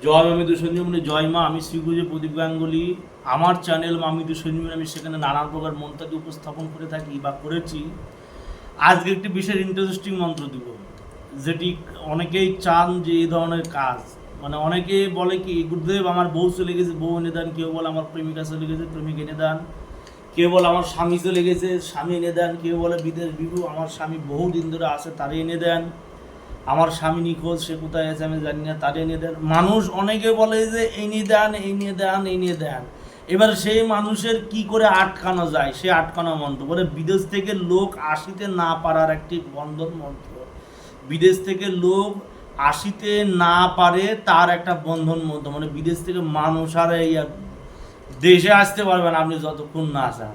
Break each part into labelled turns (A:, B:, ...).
A: জয় মামিদু সঞ্জীবনী, জয় মা। আমি শ্রীগুরু প্রদীপ গাঙ্গুলি। আমার চ্যানেল মামিদু সঞ্জীবনী, আমি সেখানে নানান প্রকার মন্ত্রাদি উপস্থাপন করে থাকি বা করেছি। আজকে একটি বিশেষ ইন্টারেস্টিং মন্ত্র দিব, যেটি অনেকেই চান যে এই ধরনের কাজ, মানে অনেকে বলে কি গুরুদেব আমার বউ চলে গেছে, বউ এনে দেন। কেউ বলে আমার প্রেমিকা চলে গেছে, প্রেমিক এনে দেন। কেউ বলে আমার স্বামী চলে গেছে, স্বামী এনে দেন। কেউ বলে বিদেশ বিভু, আমার স্বামী বহুদিন ধরে আছে, তারে এনে দেন। আমার স্বামী নিখোঁজ, সে কোথায় আছে আমি জানি না, তারে এনে দেন। মানুষ অনেকে বলে যে এই নিয়ে দেন, এই নিয়ে দেন, এই নিয়ে দেন। এবার সেই মানুষের কি করে আটকানো যায়, সে আটকানো মন্ত্র বলে বিদেশ থেকে লোক আসিতে না পারার একটি বন্ধন মন্ত্র। বিদেশ থেকে লোক আসিতে না পারে তার একটা বন্ধন মন্ত্র, মানে বিদেশ থেকে মানুষ আর এই দেশে আসতে পারবেন আপনি যতক্ষণ না আসেন।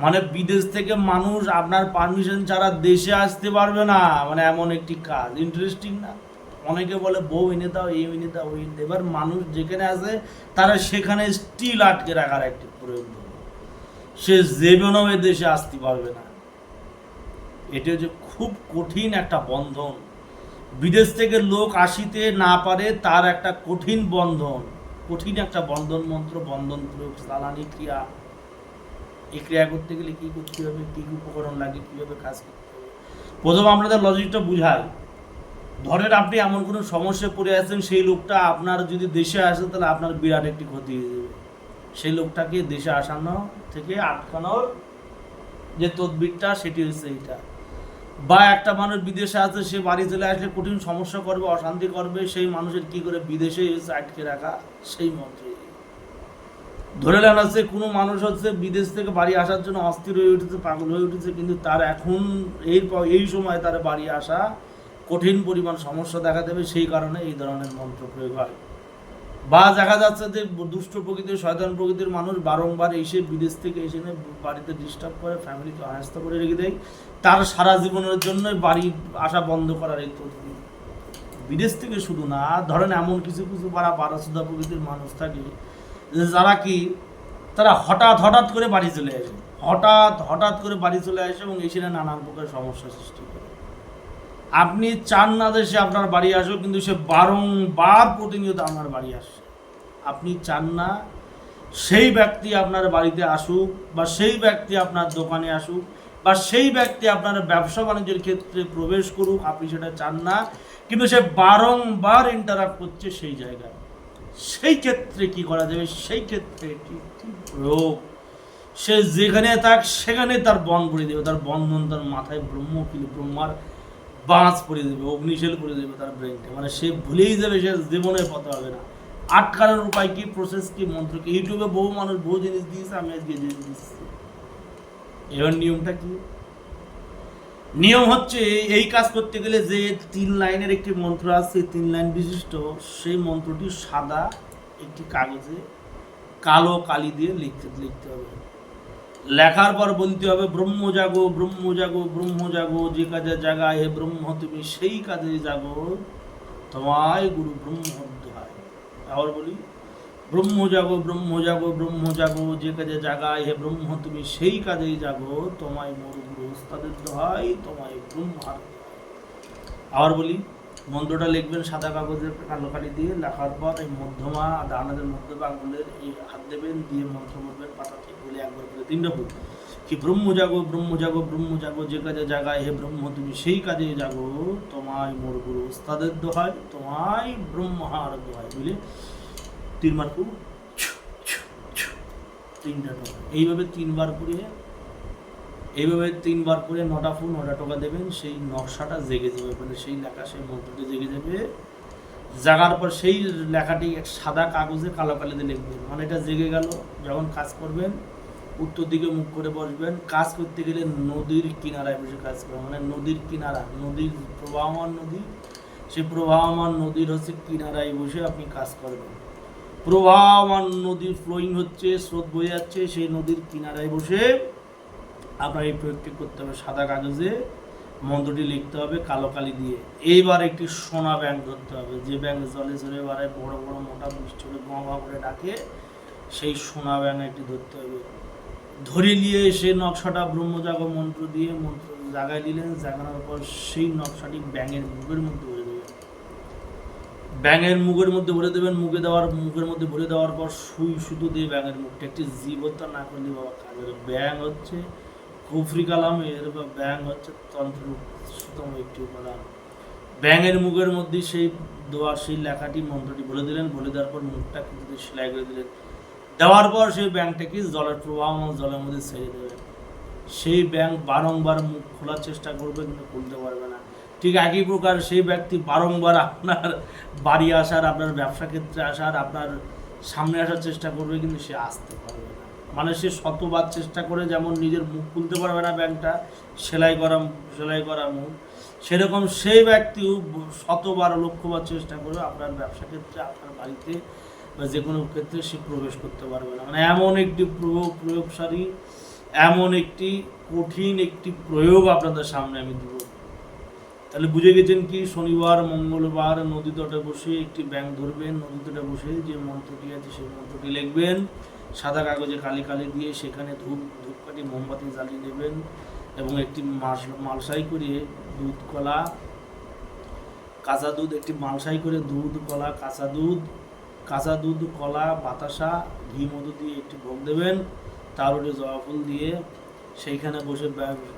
A: মানে বিদেশ থেকে মানুষ আপনার পারমিশন ছাড়া দেশে আসতে পারবে না, মানে এমন একটি কাজ। ইন্টারেস্টিং না? অনেকে বলে বউ এনে দাও, এই এনে দাও, ওই এনে দাও। এবার মানুষ যেখানে আছে তারা সেখানে স্টিল আটকে রাখার একটি প্রয়োগ, সে জীবনেও এ দেশে আসতে পারবে না। এটা যে খুব কঠিন একটা বন্ধন। বিদেশ থেকে লোক আসিতে না পারে তার একটা কঠিন বন্ধন, কঠিন একটা বন্ধন মন্ত্র, বন্ধন প্রয়োগ, চালানি ক্রিয়া। এই ক্রিয়া করতে গেলে কী করতে হবে, কী কী উপকরণ লাগে, কীভাবে কাজ করতে হবে। প্রথম আপনাদের লজিকটা বুঝাই। ধরেন আপনি এমন কোনো সমস্যায় পড়ে আছেন, সেই লোকটা আপনার যদি দেশে আসে তাহলে আপনার বিরাট একটি ক্ষতি হয়ে যাবে। সেই লোকটাকে দেশে আসানো থেকে আটকানোর যে তদবিরটা, সেটি হচ্ছে এইটা। বা একটা মানুষ বিদেশে আছে, সে বাড়ি চলে আসলে কঠিন সমস্যা করবে, অশান্তি করবে, সেই মানুষের কি করে বিদেশে এসে আটকে রাখা, সেই মন্ত্র। ধরে নেন আছে কোনো মানুষ হচ্ছে বিদেশ থেকে বাড়ি আসার জন্য অস্থির হয়ে উঠেছে, পাগল হয়ে উঠেছে, কিন্তু তার এখন এই সময় তার বাড়ি আসা কঠিন পরিমাণ সমস্যা দেখা দেবে, সেই কারণে এই ধরনের মন্ত্র প্রয়োগ হয়। বা দেখা যাচ্ছে যে দুষ্ট প্রকৃতির, শয়তান প্রকৃতির মানুষ বারংবার এসে বিদেশ থেকে এসে বাড়িতে ডিস্টার্ব করে, ফ্যামিলিকে অনাস্থা করে রেখে দেয়। তার সারা জীবনের জন্য বাড়ি আসা বন্ধ করার এই তদবির। বিদেশ থেকে শুধু না, ধরেন এমন কিছু কিছু বারাসুদা প্রকৃতির মানুষ থাকে যারা কি তারা হঠাৎ করে বাড়ি চলে আসে, হঠাৎ করে বাড়ি চলে আসে এবং এসে নানান প্রকার সমস্যা সৃষ্টি করে। আপনি চান না যে সে আপনার বাড়ি আসুক, কিন্তু সে বারংবার প্রতিনিয়ত আপনার বাড়ি আসে। আপনি চান না সেই ব্যক্তি আপনার বাড়িতে আসুক, বা সেই ব্যক্তি আপনার দোকানে আসুক, বা সেই ব্যক্তি আপনার ব্যবসা বাণিজ্যের ক্ষেত্রে প্রবেশ করুক, আপনি সেটা চান না, কিন্তু সে বারংবার ইন্টারাপ্ট করছে সেই জায়গায়। সেই ক্ষেত্রে কি করা যাবে? সেই ক্ষেত্রে একটি প্রয়োগ, সে যেখানে থাক সেখানে তার বন পড়ে দেবে, তার বন্ধন, তার মাথায় ব্রহ্মার বাঁশ পড়ে দেবে, অগ্নিশেল পড়ে দেবে তার ব্রেনটা, মানে সে ভুলেই যাবে, সে জীবনে পথে হবে না। আটকানোর উপায় কি, প্রসেস কি, মন্ত্র কি? ইউটিউবে বহু মানুষ বহু জিনিস দিয়েছে, আমি আজকে জিনিস দিচ্ছি। এবার নিয়মটা কি? নিয়ম হচ্ছে এই কাজ করতে গেলে যে 3 লাইনের একটি মন্ত্র আছে, 3 লাইন বিশিষ্ট, সেই মন্ত্রটি সাদা একটি কাগজে কালো কালি দিয়ে লিখতে হবে। লেখার পর বলতে হবে ব্রহ্ম জাগো, ব্রহ্ম জাগো, ব্রহ্ম জাগো, যে কাজে জাগায় হে ব্রহ্ম, তুমি সেই কাজে জাগো, তোমায় গুরু ব্রহ্ম হয়। আবার বলি, ব্রহ্ম জাগো, ব্রহ্ম জাগো, ব্রহ্ম জাগো, যে কাজে জাগায় হে ব্রহ্ম, তুমি সেই কাজেই জাগো, তোমায় মোর গুরু ওস্তাদের দোহাই, তোমায় ব্রহ্মার। আবার বলি, মন্ত্রটা লিখবেন সাদা কাগজের কালো কালি দিয়ে। লেখার পর এই মধ্যমা ডানাদের মধ্যে আঙুলের এই হাত দেবেন, দিয়ে মন্ত্র বলবেন পাতা ঠিক বলে একবার করে 3টা ফুল কি ব্রহ্ম জাগো, ব্রহ্ম জাগো, ব্রহ্ম জাগো, যে কাজে জাগায় হে ব্রহ্ম, তুমি সেই কাজে জাগো, তোমায় মোর গুরু ওস্তাদের দোহাই, তোমায় ব্রহ্মার দোহাই বলে 3বার ফুল, 3টা টোকা। এইভাবে 3বার করে, এইভাবে 3বার করে 9টা ফুল 9টা টোকা দেবেন। সেই নকশাটা জেগে যাবে, মানে সেই লেখা, সেই মন্ত্রটি জেগে যাবে। জাগার পর সেই লেখাটি সাদা কাগজে কালো কালিতে লিখবেন, মানে এটা জেগে গেল। যখন কাজ করবেন উত্তর দিকে মুখ করে বসবেন। কাজ করতে গেলে নদীর কিনারায় বসে কাজ করবেন, মানে নদীর কিনারা, নদীর প্রবাহমান নদী, সেই প্রবাহমান নদীর হচ্ছে কিনারায় বসে আপনি কাজ করবেন। প্রবাহমান নদীর ফ্লোয়িং হচ্ছে, স্রোত বয়ে যাচ্ছে, সেই নদীর কিনারায় বসে আপনার এই প্রয়োগটি করতে হবে। সাদা কাগজে মন্ত্রটি লিখতে হবে কালো কালি দিয়ে। এইবার একটি সোনা ব্যাঙ ধরতে হবে, যে ব্যাঙ জলে জলে বাড়ায়, বড় বড় মোটা মিষ্টি গা করে ডাকে, সেই সোনা ব্যাঙ একটি ধরতে হবে। ধরে নিয়ে সে নকশাটা ব্রহ্মজাগ মন্ত্র দিয়ে মন্ত্র জাগায় নিলেন। জাগানোর পর সেই নকশাটি ব্যাঙের মুখের মধ্যে ভরে দেবেন। ব্যাঙের মুখের মধ্যে ভরে দেবেন, মুখের মধ্যে ভরে দেওয়ার পর সুই সুতো দিয়ে ব্যাঙের মুখটা একটি জীব হত্যা না করলে বাবা কাজের। ব্যাঙ হচ্ছে কুফরি কালামের বা ব্যাঙ হচ্ছে তন্ত্রতম একটি উপাদান। ব্যাঙের মুখের মধ্যে সেই সেই লেখাটি মন্ত্রটি বলে দিলেন, বলে দেওয়ার পর মুখটা কিন্তু সেলাই করে দিলেন। দেওয়ার পর সেই ব্যাঙটাকে জলের প্রবাহমান জলের মধ্যে ছেড়ে দেবেন। সেই ব্যাঙ বারংবার মুখ খোলার চেষ্টা করবে কিন্তু খুলতে পারবে না। ঠিক একই প্রকার সেই ব্যক্তি বারংবার আপনার বাড়ি আসার, আপনার ব্যবসা ক্ষেত্রে আসার, আপনার সামনে আসার চেষ্টা করবে কিন্তু সে আসতে পারবে না। মানে সে শতবার চেষ্টা করে যেমন নিজের মুখ খুলতে পারবে না ব্যাঙটা, সেলাই করা মুখ, সেরকম সেই ব্যক্তিও শতবার লক্ষ্যবার চেষ্টা করে আপনার ব্যবসা ক্ষেত্রে, আপনার বাড়িতে বা যে কোনো ক্ষেত্রে সে প্রবেশ করতে পারবে না। মানে এমন একটি প্রয়োগসারী, এমন একটি কঠিন একটি প্রয়োগ আপনাদের সামনে আমি দেব। তাহলে বুঝে গেছেন কি, শনিবার মঙ্গলবার নদী তটে বসে একটি ব্যাঙ ধরবেন, নদী তটে বসে যে মন্ত্রটি আছে সেই মন্ত্রটি লিখবেন সাদা কাগজে কালি দিয়ে, সেখানে ধূপকাঠি মোমবাতি জ্বালিয়ে নেবেন এবং একটি মালসাই করে দুধ কলা কাঁচা দুধ, একটি মালসাই করে দুধ কলা কাঁচা দুধ কলা বাতাসা ঘি মধু দিয়ে একটি ভোগ দেবেন। তার উপরে জবা ফুল দিয়ে সেইখানে বসে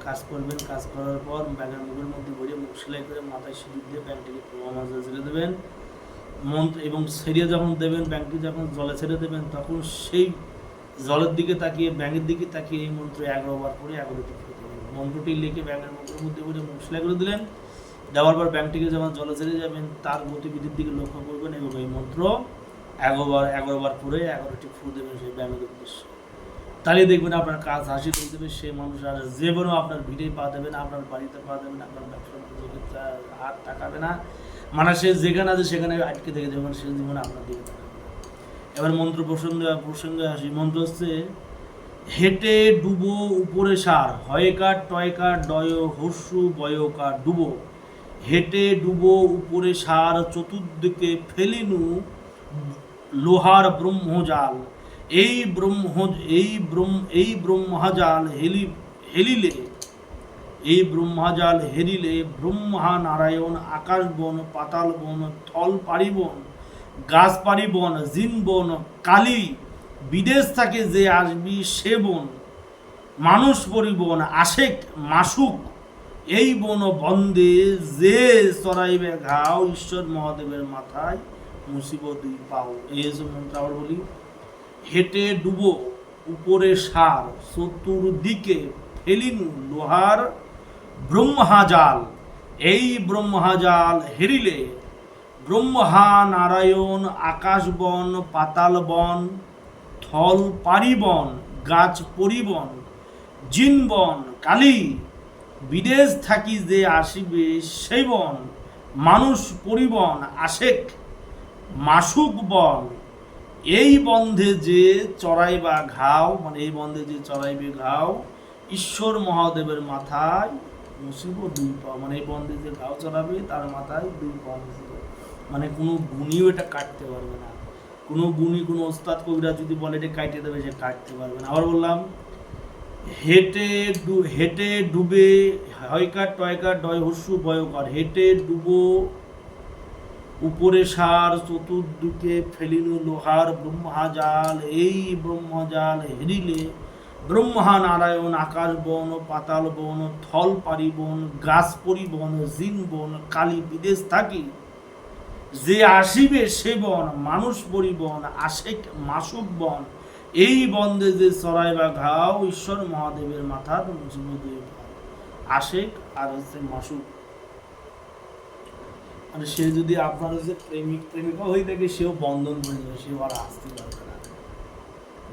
A: কাজ করবেন। কাজ করার পর ব্যাঙের মুখের মধ্যে ভরে মুখ সেলাই করে মাথায় সিঁদুর দিয়ে ব্যাঙটিকে প্রভা মাঝে ছেড়ে দেবেন এবং ছেড়ে যখন দেবেন, ব্যাঙটি যখন জলে ছেড়ে দেবেন, তখন সেই জলের দিকে তাকিয়ে, ব্যাঙের দিকে তাকিয়ে এই মন্ত্র 11 বার করে 11টি ফুঁকে দেবেন। মন্ত্রটি লিখে ব্যাঙের মুখের মধ্যে ভরে মুখ সেলাই করে দিলেন। দেওয়ার পর ব্যাঙটিকে যখন জলে ছেড়ে যাবেন তার গতিবিধির দিকে লক্ষ্য করবেন এবং এই মন্ত্র 11 বার করে 11টি ফু দেবেন সেই ব্যাঙের উদ্দেশ্যে। তাহলে দেখবেন আপনার কাজ হাসি হয়ে দেবে, সে মানুষ আর জীবনেও আপনার ভিড়ে পা দেবে না, আপনার বাড়িতে পা দেবে না, আপনার ব্যবসা ক্ষেত্রে হাত তাকাবে না। মানে সে যেখানে আছে সেখানে আটকে থেকে যাবে, সে জীবনে আপনার দিকে তাকাবে না। এবার মন্ত্র প্রসঙ্গে আসি। মন্ত্র হচ্ছে হেঁটে ডুবো উপরে সার, হয়কার টয়কার ডয় হর্ষু বয়কার ডুবো। হেঁটে ডুবো উপরে সার, চতুর্দিকে ফেলিনু লোহার ব্রহ্মজাল। এই ব্রহ্মজাল হেরিলে ব্রহ্মা নারায়ণ আকাশ বন পাতাল বন থল পারিবন গাছ পারিবন জিন বন কালী বিদেশ থেকে যে আসবি সে বন মানুষ পরিবন আশেক মাসুক। এই বন বন্দে যে চড়াইবে ঘাও, ঈশ্বর মহাদেবের মাথায় মুসিব দুই পাও। এই যে মন্ত্র আবার বলি, হেঁটে ডুবো উপরে সার, চতুর্দিকে ফেলিনু লোহার ব্রহ্মাজাল। এই ব্রহ্মাজাল হেরিলে ব্রহ্মা নারায়ণ আকাশ বন পাতাল বন থল পারিবন গাছ পরিবন জিন বন কালী বিদেশ থাকি যে আসিবে সেই বন মানুষ পরিবন আশেক মাসুক বন। এই বন্ধে যে চড়াইবা ঘাও, মানে এই বন্ধে যে চড়াইবে ঘাও, ঈশ্বর মহাদেবের মাথায় মুসিব দুই পাও। মানে এই বন্ধে যে ঘাও চড়াবে তার মাথায় 2 পাও মুসিব। মানে কোনো গুণীও এটা কাটতে পারবে না। কোনো গুণী, কোনো ওস্তাদ কবিরা যদি বলে এটা কাটতে দেবে, সে কাটতে পারবে না। আবার বললাম, হেঁটে ডুবে হয়কার টয়কার ডয় হর্ষু বয়কার। হেঁটে ডুবো উপরে সার, চতুর্দিকে ফেলিনু লোহার ব্রহ্মাজাল। এই ব্রহ্মজাল হেরিলে ব্রহ্মা নারায়ণ আকাশ বন পাতাল বন থল পারিবন গাছ পরিবন জিন বন কালী বিদেশ থাকি যে আসিবে সে বন মানুষ পরিবন আশেক মাসুক বন। এই বন্ধে যে চড়াইবা ঘাও, ঈশ্বর মহাদেবের মাথা মুসিব দুই পাও। আশেক আর হচ্ছে মাসুক, মানে সে যদি আপনার হচ্ছে প্রেমিকা হয়ে থাকে, সেও বন্ধন করে দেবে, সেও আর আসতে পারবে না।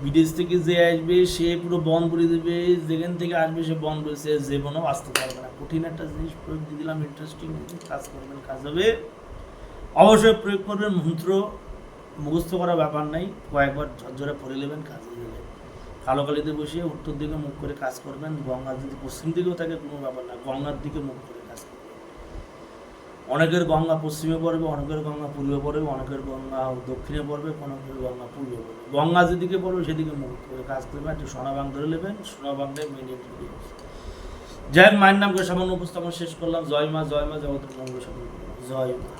A: বিদেশ থেকে যে আসবে সে পুরো বন্ধ করে দেবে, যেখান থেকে আসবে সে বন্ধ করে, সে জীবনেও আসতে পারবে না। কঠিন একটা জিনিস প্রয়োগ দিয়ে দিলাম, ইন্টারেস্টিং কাজ করবেন, কাজ হবে। অবশ্যই প্রয়োগ করবেন। মন্ত্র মুখস্থ করার ব্যাপার নাই, কয়েকবার ঝরঝরে পড়ে নেবেন, কাজ হয়ে যাবে। কালো কালিতে বসে উত্তর দিকে মুখ করে কাজ করবেন। গঙ্গা যদি পশ্চিম দিকেও থাকে কোনো ব্যাপার না, গঙ্গার দিকে মুখ করে কাজ করবেন। অনেকের গঙ্গা পশ্চিমে পড়বে, অনেকের গঙ্গা পূর্বে পড়বে, অনেকের গঙ্গা দক্ষিণে পড়বে, অনেকের গঙ্গা পূর্বে পড়বে। গঙ্গা যেদিকে পড়বে সেদিকে মুখ করে কাজ করবে। একটু সোনাবাং ধরে নেবেন, সোনাবাংটাই মেনে ভিডিও। যাই হোক, মায়ের নাম করে সামান্য উপস্থাপন শেষ করলাম। জয় মা জগতের মঙ্গল সাধন। জয় মা।